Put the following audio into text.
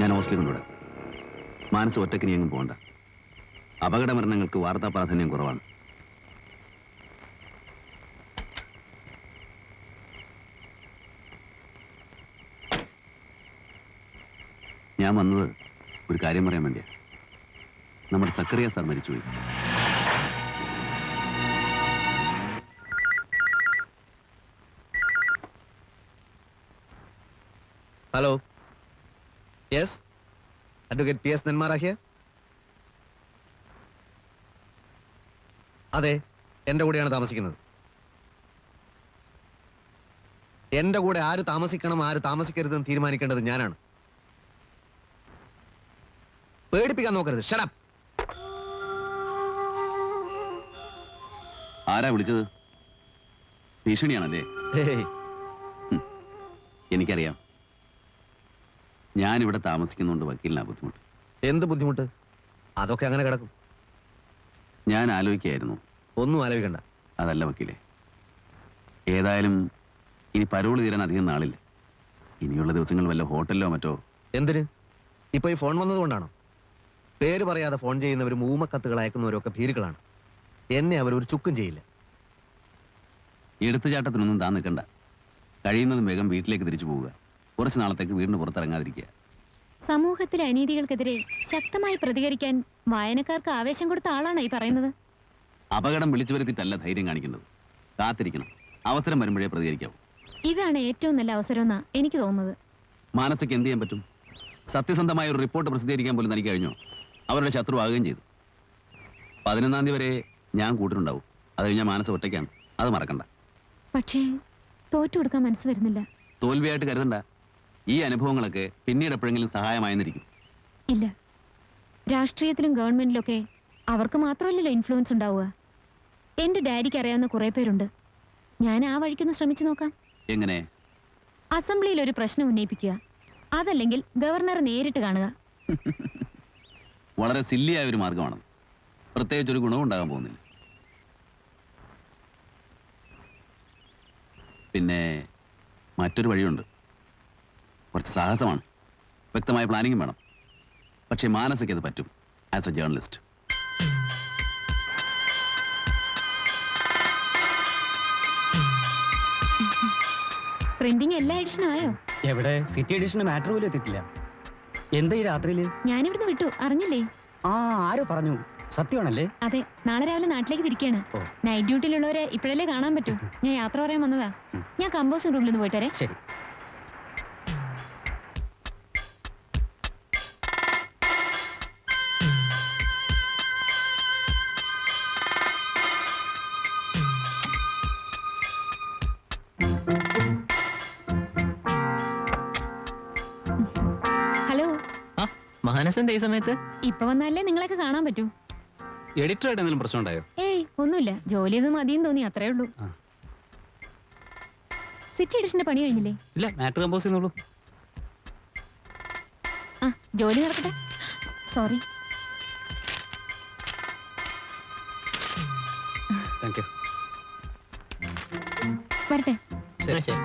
ഞാൻ ഹോസ്റ്റലിൽ കൊണ്ടുവിടാം. മാനസ് ഒറ്റയ്ക്ക് നീ എങ്ങും പോകണ്ട. അപകട മരണങ്ങൾക്ക് വാർത്താ പ്രാധാന്യം കുറവാണ്. ഞാൻ വന്നത് ഒരു കാര്യം പറയാൻ വേണ്ടിയാ. നമ്മുടെ സക്കറിയ സാർ മരിച്ചുപോയി. Hello, yes, advocate PS Nenmara here. അതെ, എൻ്റെ കൂടെയാണ് താമസിക്കുന്നത്. എൻ്റെ കൂടെ ആര് താമസിക്കണം ആര് താമസിക്കരുതെന്ന് തീരുമാനിക്കേണ്ടത് ഞാനാണ്. പേടിപ്പിക്കാൻ നോക്കരുത്. Shut up. ആരാ വിളിച്ചത്? ഭീഷണിയാണല്ലേ? എനിക്കറിയാം. ഞാനിവിടെ താമസിക്കുന്നുണ്ട് വക്കീലിനാ ബുദ്ധിമുട്ട്. എന്ത് ബുദ്ധിമുട്ട്? അതൊക്കെ അങ്ങനെ കിടക്കും. ഞാൻ ആലോചിക്കായിരുന്നു. ഒന്നും ആലോചിക്കണ്ട. അതല്ല വക്കീലെ, ഏതായാലും ഇനി പരോള് തീരാൻ അധികം നാളില്ല. ഇനിയുള്ള ദിവസങ്ങൾ വല്ല ഹോട്ടലിലോ മറ്റോ. എന്തിന്? ഇപ്പൊ ഈ ഫോൺ വന്നതുകൊണ്ടാണോ? പേര് പറയാതെ ഫോൺ ചെയ്യുന്നവരും ഊമക്കത്തുകൾ അയക്കുന്നവരും ഒക്കെ ഭീരുക്കളാണ്. എന്നെ അവരൊരു ചുക്കും ചെയ്യില്ല. എടുത്തുചാട്ടത്തിനൊന്നും താൻ നിൽക്കണ്ട. കഴിയുന്നതും വേഗം വീട്ടിലേക്ക് തിരിച്ചു പോവുക. കുറച്ച് നാളത്തേക്ക് വീടിന് പുറത്തിറങ്ങാതിരിക്കുക. സമൂഹത്തിലെ അനീതികൾക്കെതിരെ ശക്തമായി പ്രതികരിക്കാൻ വായനക്കാർക്ക് ആവേശം കൊടുത്ത ആളാണ് ഈ പറയുന്നത്. അപകടം വിളിച്ചു വരുത്തിയിട്ടല്ല ധൈര്യം കാണിക്കേണ്ടത്. കാത്തിരിക്കണം. അവസരം വരുമ്പോഴേ പ്രതികരിക്കാവൂ. ഇതാണ് ഏറ്റവും നല്ല അവസരമെന്നാ എനിക്ക് തോന്നുന്നത്. മാനസയ്ക്ക് എന്ത് ചെയ്യാൻ പറ്റും? സത്യസന്ധമായ ഒരു റിപ്പോർട്ട് പ്രസിദ്ധീകരിക്കാൻ പോലും തനിക്ക് കഴിഞ്ഞോ? അവരുടെ ശത്രു ആകുകയും ചെയ്തു. 11-ാം തീയതി വരെ ഞാൻ കൂട്ടിനുണ്ടാവും. അത് കഴിഞ്ഞാൽ മാനസ ഒറ്റയ്ക്കാണ്. അത് മറക്കണ്ട. പക്ഷേ തോറ്റു കൊടുക്കാൻ മനസ്സ് വരുന്നില്ല. തോൽവിയായിട്ട് കരുതണ്ട. ഈ അനുഭവങ്ങളൊക്കെ പിന്നീട് എപ്പോഴെങ്കിലും സഹായമായെന്നിരിക്കും. ഇല്ല, രാഷ്ട്രീയത്തിലും ഗവൺമെന്റിലൊക്കെ അവർക്ക് മാത്രമല്ലല്ലോ ഇൻഫ്ലുവൻസ് ഉണ്ടാവുക. എന്റെ ഡാഡിക്ക് അറിയാവുന്ന കുറെ പേരുണ്ട്. ഞാൻ ആ വഴിക്കൊന്ന് ശ്രമിച്ചു നോക്കാം. എങ്ങനെ? അസംബ്ലിയിൽ ഒരു പ്രശ്നം ഉന്നയിപ്പിക്കുക, അതല്ലെങ്കിൽ ഗവർണറെ നേരിട്ട് കാണുക. വളരെ സില്ലിയായ ഒരു മാർഗമാണ്. പ്രത്യേകിച്ച് ഒരു ഗുണവും ഉണ്ടാകാൻ പോകുന്നില്ല. പിന്നെ മറ്റൊരു വഴിയുണ്ട്. കുറച്ച് സാഹസമാണ്. വ്യക്തമായ പ്ലാനിങ്ങും വേണം. പക്ഷേ മാനസയ്ക്ക് അത് പറ്റും ആസ് എ ജേർണലിസ്റ്റ്. പ്രിന്റിംഗ് എല്ലാ എഡിഷനും ആയോ? എവിടെ? സിറ്റി എഡിഷന് മാറ്റർ പോലും എത്തിയിട്ടില്ല. എന്താ ഈ രാത്രിയില്? ഞാനിവിടുന്ന് വിട്ടു, അറിഞ്ഞില്ലേ? ആരോ പറഞ്ഞു? സത്യമാണല്ലേ? അതെ, നാളെ രാവിലെ നാട്ടിലേക്ക് തിരിക്കുകയാണ്. നൈറ്റ് ഡ്യൂട്ടിയിലുള്ളവരെ ഇപ്പോഴല്ലേ കാണാൻ പറ്റൂ. ഞാൻ യാത്ര പറയാൻ വന്നതാ. ഞാൻ കമ്പോസിംഗ് റൂമിൽ നിന്ന് പോയിട്ടേ. ശരി. ഹലോ. മാനസന്റെ ഈ സമയത്ത് ഇപ്പൊ വന്നാലേ നിങ്ങളൊക്കെ കാണാൻ പറ്റൂ. എഡിറ്ററായിട്ട് എന്തെങ്കിലും പ്രശ്നം ഉണ്ടായോ? ഏയ് ഒന്നുമില്ല, ജോലിയൊന്നും മതിയെന്ന് തോന്നി, അത്രേ ഉള്ളൂ. സിറ്റി എഡിഷന്റെ പണി കഴിഞ്ഞില്ലേ? ഇല്ല, മാറ്റർ കമ്പോസ് ചെയ്യുന്നുള്ളൂ. ആ, ജോലി നടക്കട്ടെ. സോറി. Thank you. വരട്ടെ. ശരി.